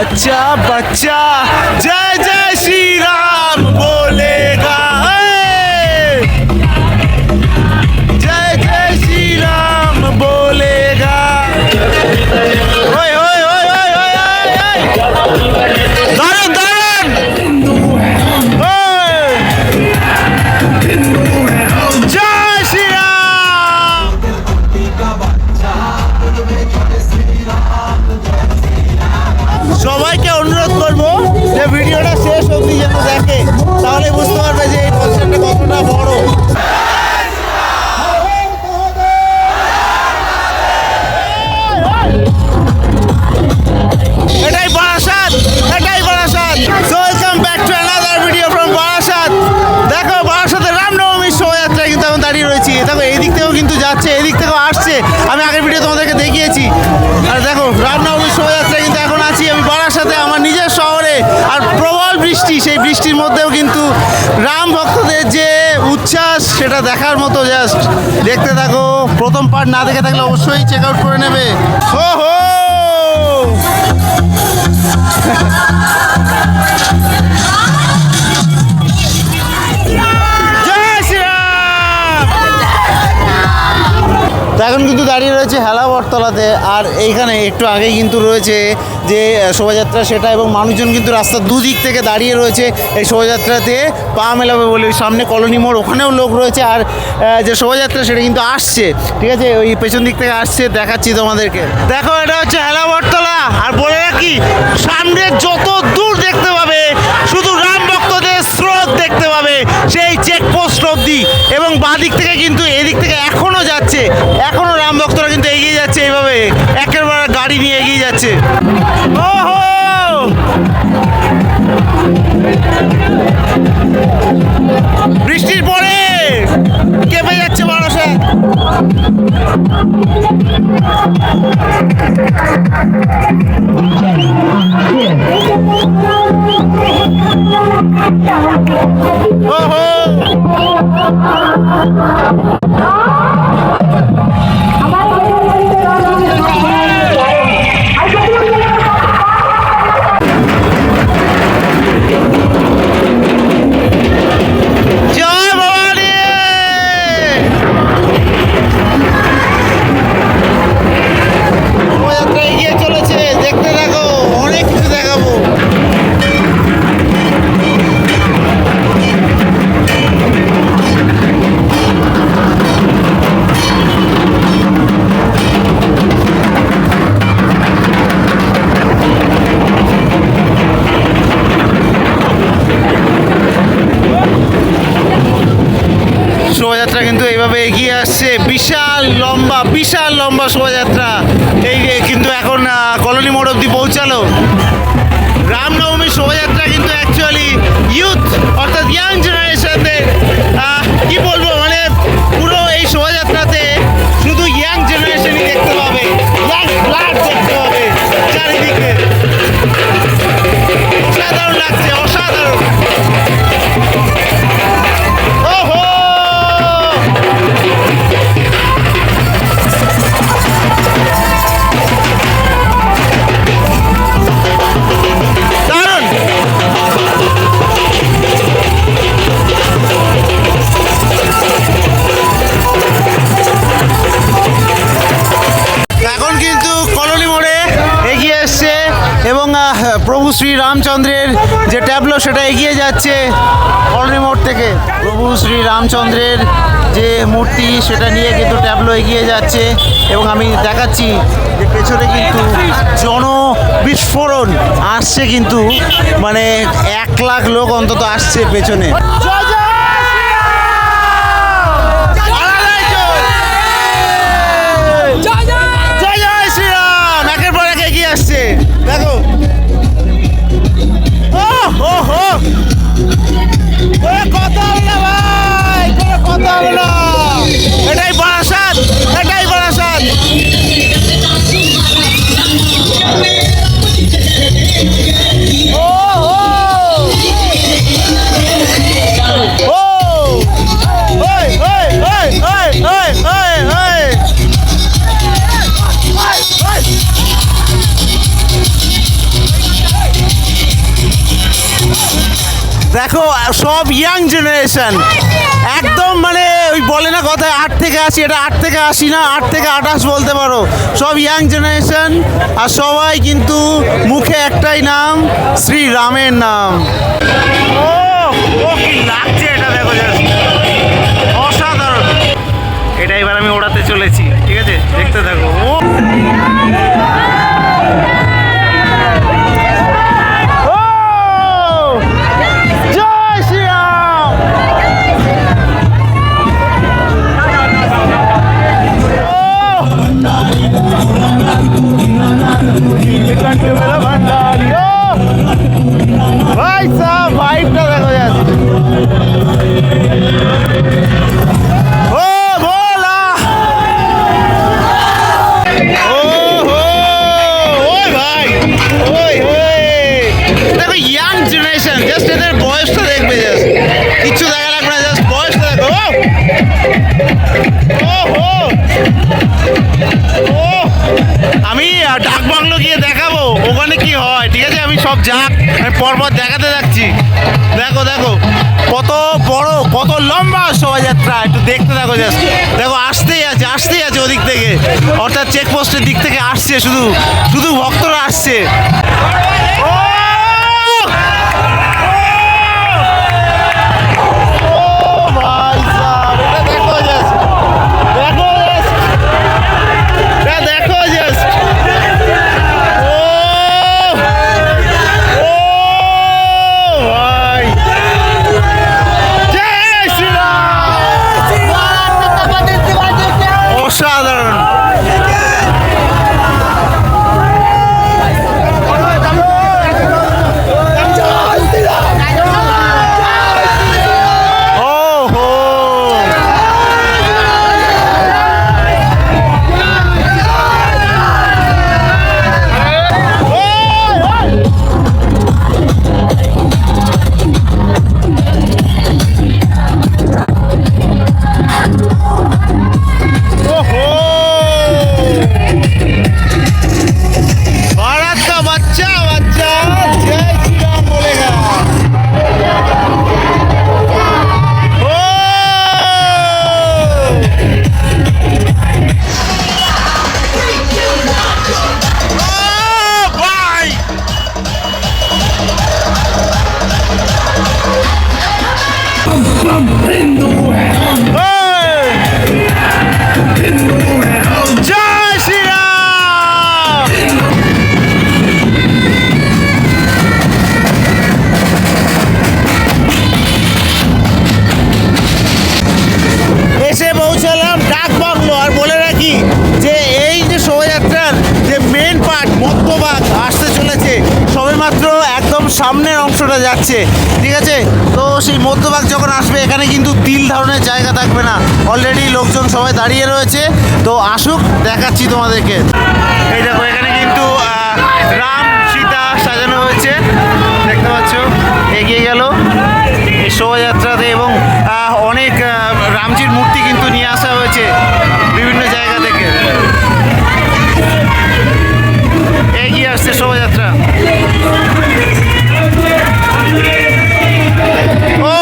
बच्चा बच्चा जय जय श्री राम बोलेगा, जय जय श्री राम बोलेगा। ओए ओए ओए ओए ओए ओए दारुण दारुण, जय श्री राम। সবাইকে অনুরোধ করবো যে ভিডিওটা শেষ অবধি যেন দেখে, তাহলে বুঝতে পারবে যে এই কনসার্টটা কতটা বড়। এটাই বারাসাত, এটাই Barasat. So welcome back to another video from Barasat. দেখো বারাসাতের রামনবমীর শোভাযাত্রায় কিন্তু আমি দাঁড়িয়ে রয়েছি। দেখো এই দিক থেকেও কিন্তু যাচ্ছে, এই দিক থেকেও আসছে। আমি আগের ভিডিও তোমাদেরকে দেখিয়েছি। আর দেখো রামনবমীর শোভাযাত্রায় কিন্তু এখন আছি আমি বারাসাতে, আমার নিজের শহরে। আর প্রবল বৃষ্টি, সেই বৃষ্টির মধ্যেও কিন্তু রাম ভক্তদের যে উচ্ছ্বাস সেটা দেখার মতো। জাস্ট দেখতে থাকো। প্রথম পার্ট না দেখে থাকলে অবশ্যই চেক আউট করে নেবে। ও হো এখন কিন্তু দাঁড়িয়ে রয়েছে হেলা বটতলাতে। আর এইখানে একটু আগেই কিন্তু রয়েছে যে শোভাযাত্রা সেটা, এবং মানুষজন কিন্তু রাস্তার দুদিক থেকে দাঁড়িয়ে রয়েছে এই শোভাযাত্রাতে পা মেলাবে বলে। সামনে কলোনি মোড়, ওখানেও লোক রয়েছে। আর যে শোভাযাত্রা সেটা কিন্তু আসছে, ঠিক আছে, ওই পেছন দিক থেকে আসছে, দেখাচ্ছি তোমাদেরকে। দেখো এটা হচ্ছে হেলা বটতলা। আর বলে রাখি, সামনে যত দূর দেখতে পাবে শুধু রাম ভক্তদের স্রোত দেখতে পাবে, সেই চেকপোস্ট অবধি। এবং বাঁদিক থেকে কিন্তু এদিক থেকে এখনও যাচ্ছে, এখনও রাম ভক্তরা কিন্তু এগিয়ে যাচ্ছে এইভাবে, একেবারে গাড়ি নিয়ে এগিয়ে যাচ্ছে। ওহো বৃষ্টির পরে কেঁপে যাচ্ছে বারাসাত। ওহো শোভাযাত্রা কিন্তু এইভাবে এগিয়ে আসছে, বিশাল লম্বা শোভাযাত্রা। এই কিন্তু এখন কলোনি মোড় অব্দি পৌঁছালো। রামনবমীর শোভাযাত্রা কিন্তু অ্যাকচুয়ালি ইউথ অর্থাৎ ইয়াং জেনারেশনদের কি বলবো, মানে পুরো এই শোভাযাত্রাতে শুধু ইয়াং জেনারেশনই দেখতে পাবে, ইয়াং ব্লাড দেখতে পাবে চারিদিকে। অসাধারণ লাগছে, অসাধারণ। ওহো প্রভু শ্রী রামচন্দ্রের যে ট্যাবলো সেটা এগিয়ে যাচ্ছে কলোনি মোড় থেকে। প্রভু শ্রী রামচন্দ্রের যে মূর্তি সেটা নিয়ে কিন্তু ট্যাবলো এগিয়ে যাচ্ছে। এবং আমি দেখাচ্ছি যে পেছনে কিন্তু জনবিস্ফোরণ আসছে, কিন্তু মানে 1 লাখ লোক অন্তত আসছে পেছনে। জয় জয় শ্রীরাম, একের পর এক এগিয়ে আসছে। দেখো কথা হবে না ভাই, কোনো কথা হবে না। এটাই বারাসাত, এটাই বারাসাত। দেখো সব ইয়াং জেনারেশন, একদম মানে ওই বলে না কথায় 8 থেকে 80, এটা 8 থেকে 80 না, 8 থেকে 28 বলতে পারো। সব ইয়াং জেনারেশন আর সবাই কিন্তু মুখে একটাই নাম, শ্রীরামের নাম। ও কি লাগছে এটা, দেখো just অসাধারণ। এটা এবার আমি ওড়াতে চলেছি, ঠিক আছে, দেখতে থাকো। জয় শ্রীরাম। ভাই সাহেব ভাইবটা দেখো যাচ্ছে। ও ভোলা, ও হো, ওই ভাই, ওই ওই দেখো ইয়াং জেনারেশন, জাস্ট এদের বয়সটা দেখবে, জাস্ট কিচ্ছু দেখা লাগবে না, জাস্ট বয়সটা দেখো। ও হো, ও আমি ডাক বাংলো গিয়ে দেখাবো ওখানে কি হয়, ঠিক আছে, আমি সব যাক আমি পরপর দেখাতে যাচ্ছি। দেখো দেখো কত বড়, কত লম্বা শোভাযাত্রা, একটু দেখতে থাকো জাস্ট। দেখো আসতেই আছে ওদিক থেকে, অর্থাৎ চেকপোস্টের দিক থেকে আসছে, শুধু শুধু ভক্তরা আসছে। ও ভাই সাহেব, এটা দেখো জাস্ট, দেখো জাস্ট, এটা দেখো জাস্ট। ও ও ভাই, জয় শ্রীরাম, অসাধারণ। জয় শ্রীরাম। এসে পৌঁছালাম ডাক বাংলো। আর বলে রাখি যে এই যে শোভাযাত্রার যে মেন পার্ট, মধ্যভাগ আসতে চলেছে, সবেমাত্র একদম সামনের অংশটা যাচ্ছে, ঠিক আছে। তো সেই মধ্যভাগ যখন আসবে, এখানে কিন্তু তিল ধারণের জায়গা থাকবে না, অলরেডি লোকজন সবাই দাঁড়িয়ে রয়েছে। তো আসুক, দেখাচ্ছি তোমাদেরকে। এই দেখো এখানে কিন্তু রাম সীতা সাজানো হয়েছে, দেখতে পাচ্ছ, এগিয়ে গেল এই শোভাযাত্রাতে। এবং অনেক রামজির মূর্তি কিন্তু নিয়ে আসা হয়েছে বিভিন্ন জায়গা থেকে, এগিয়ে আসছে শোভাযাত্রা। ও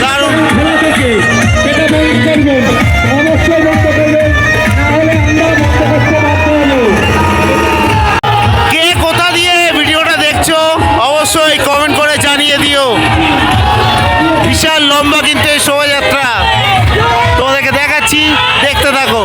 দারুণ। কে কোথা দিয়ে ভিডিওটা দেখছো অবশ্যই কমেন্ট করে জানিয়ে দিও। বিশাল লম্বা কিন্তু এই শোভাযাত্রা, তোমাদেরকে দেখাচ্ছি, দেখতে থাকো।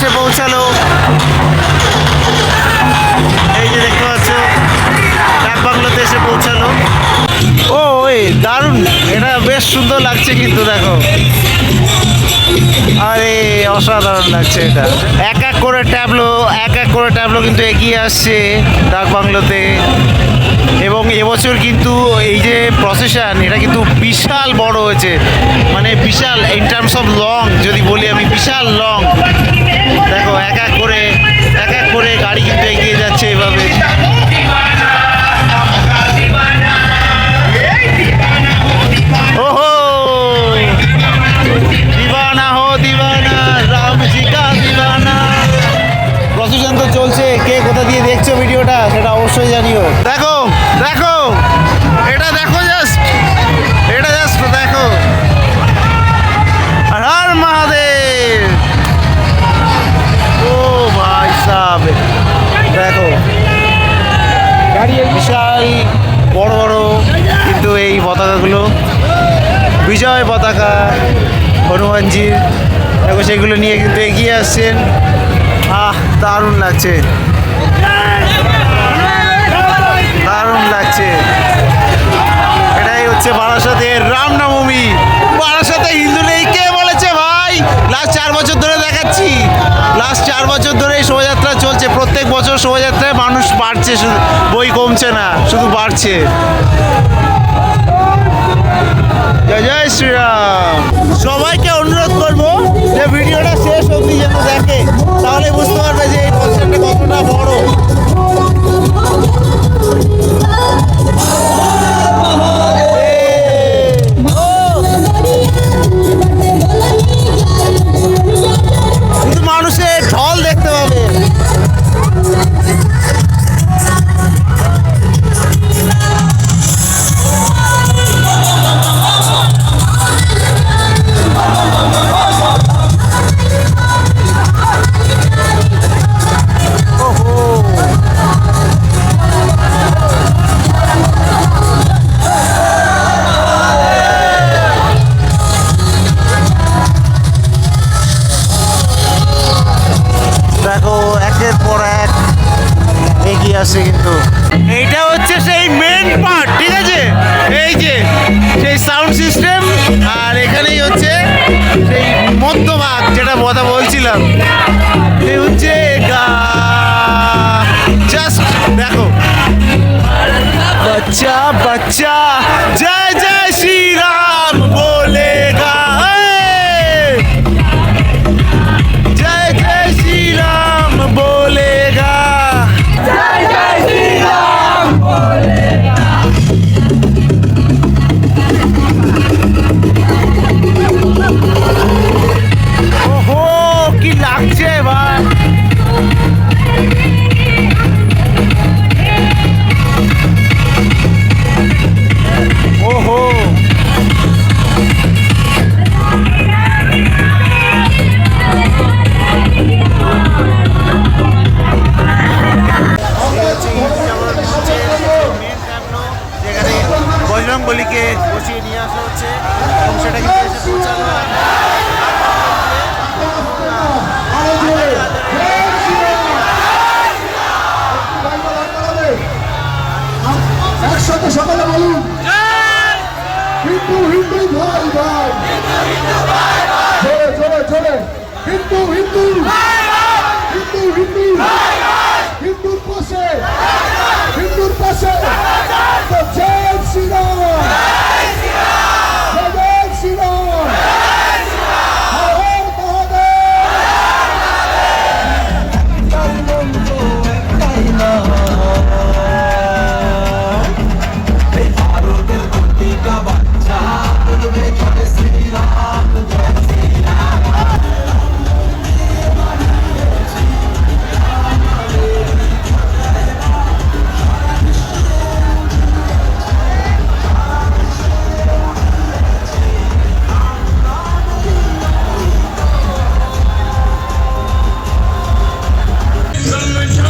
এসে পৌঁছালো। এই যে দেখতে পাচ্ছ ডাক বাংলোতে এসে পৌঁছালো। ও ওই দারুণ, এটা বেশ সুন্দর লাগছে কিন্তু দেখো, আরে অসাধারণ লাগছে এটা। এক এক করে ট্যাবলো কিন্তু এগিয়ে আসছে ডাক বাংলোতে। এবং এবছর কিন্তু এই যে প্রসেশন, এটা কিন্তু বিশাল বড় হয়েছে, মানে বিশাল ইন টার্মস অফ লং যদি বলি আমি, বিশাল লং। দেখো এক এক করে গাড়ি কিন্তু এগিয়ে যাচ্ছে এভাবে। ওহো দিওয়ানা হো দিওয়ানা, রাম জি কা দিওয়ানা। প্রসেশন তো চলছে, কে কোথা দিয়ে দেখছো ভিডিওটা সেটা অবশ্যই জানিও। দেখো দেখো এটা দেখো, এটা জাস্ট দেখো। হর মহাদেব। ও ভাই সাহেব দেখো, বিশাল বড় বড় কিন্তু এই পতাকাগুলো, বিজয় পতাকা হনুমানজির, দেখো সেগুলো নিয়ে কিন্তু এগিয়ে আসছেন। দারুণ লাগছে, দারুণ লাগছে। এটাই হচ্ছে বারাসাতের রামনবমী। বারাসাতে হিন্দু নেই কে বলেছে ভাই? লাস্ট 4 বছর ধরে দেখাচ্ছি, লাস্ট 4 বছর ধরে এই শোভাযাত্রা চলছে। প্রত্যেক বছর শোভাযাত্রায় মানুষ বাড়ছে, শুধু বই কমছে না, শুধু বাড়ছে। জয় জয় শ্রীরাম। সবাইকে অনুরোধ করবো যে ভিডিওটা শেষ অবধি যেন দেখে, তাহলে বুঝতে পারবে যে এই প্রসেশনটা কতটা বড়। শুধু মানুষের ঢল দেখতে পাবে। দেখো একের পর এক এগিয়ে আসে কিন্তু। এইটা হচ্ছে সেই মেন পার্ট, ঠিক আছে? এই যে সেই সাউন্ড সিস্টেম, আর এখানেই হচ্ছে সেই মধ্যভাগ যেটা কথা বলছিলাম, এই হচ্ছে জাস্ট দেখো, বাচ্চা বাচ্চা জয় জয় শ্রী রাম বলেগা, जय जय श्री राम बोलेगा, जय जय श्री राम बोलेगा। ओहो की लागছে ভাই। ओहो বজরংবলীকে বসিয়ে নিয়ে আসা হচ্ছে এবং সেটা কিন্তু এসে পৌঁছালো। একসাথে সকালে বলুন হিন্দু হিন্দু ভাই ভাই, জোরে জোরে জোরে, হিন্দু হিন্দু হিন্দু হিন্দু হিন্দুর পাশে, হিন্দুর পাশে। জয় শ্রীরাম, জয় শ্রীরাম, হর মহাদেব।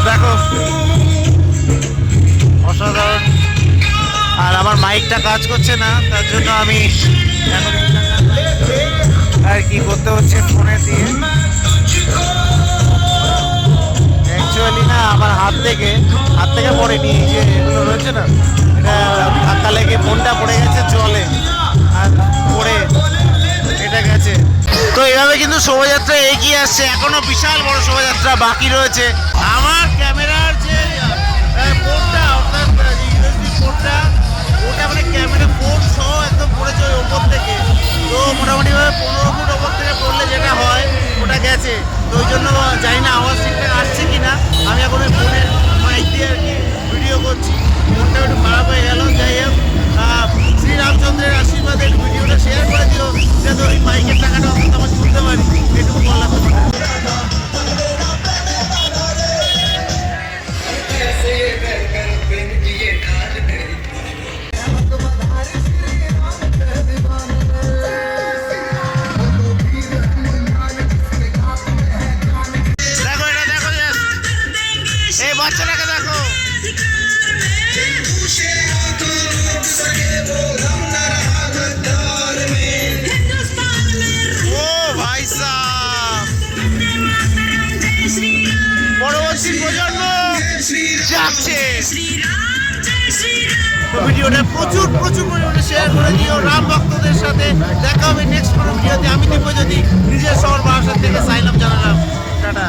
দেখো অসাধারণ। আর আমার মাইকটা কাজ করছে না, তার জন্য আমি আর কি করতে হচ্ছে ফোনে দিয়ে। হাত থেকে পড়েনি, এই যে এগুলো রয়েছে না, এটা ধাক্কা লেগে ফোনটা পড়ে গেছে জলে আর পড়ে এটা গেছে। তো এইভাবে কিন্তু শোভাযাত্রা এগিয়ে আসছে, এখনো বিশাল বড় শোভাযাত্রা বাকি রয়েছে। আমার ক্যামেরার যে পোর্টটা, অর্থাৎ ইউএসবি পোর্টটা, ওটা মানে ক্যামেরা পোর্ট সহ একদম পড়েছে ওই ওপর থেকে। তো মোটামুটিভাবে 15 ফুট ওপর থেকে পড়লে যেটা হয় ওটা গেছে। তো ওই জন্য জানি না আওয়াজ ঠিকঠাক আসছে কি না। আমি এখন ওই ফোনের মাইক দিয়ে আর কি ভিডিও করছি, ফোনটা একটু খারাপ হয়ে গেল। যাই হোক, শ্রীরামচন্দ্রের আশীর্বাদের ভিডিওটা শেয়ার করে দিও, যাতে ওই মাইকের টাকাটা অন্তত আমার তুলতে পারি, এটুকু বলা তো। দেখো এটা দেখো, এই বাচ্চাটাকে দেখো। ও ভাই সাব, পরবর্তী প্রজন্ম যাচ্ছে। তো ভিডিওটা প্রচুর পরিমাণে শেয়ার করে দিও রাম ভক্তদের সাথে। দেখা হবে নেক্সট কোনো ভিডিওতে। আমি দীপজ্যোতি, নিজের শহর বারাসাত থেকে সাইলাম জানালাম, টাটা।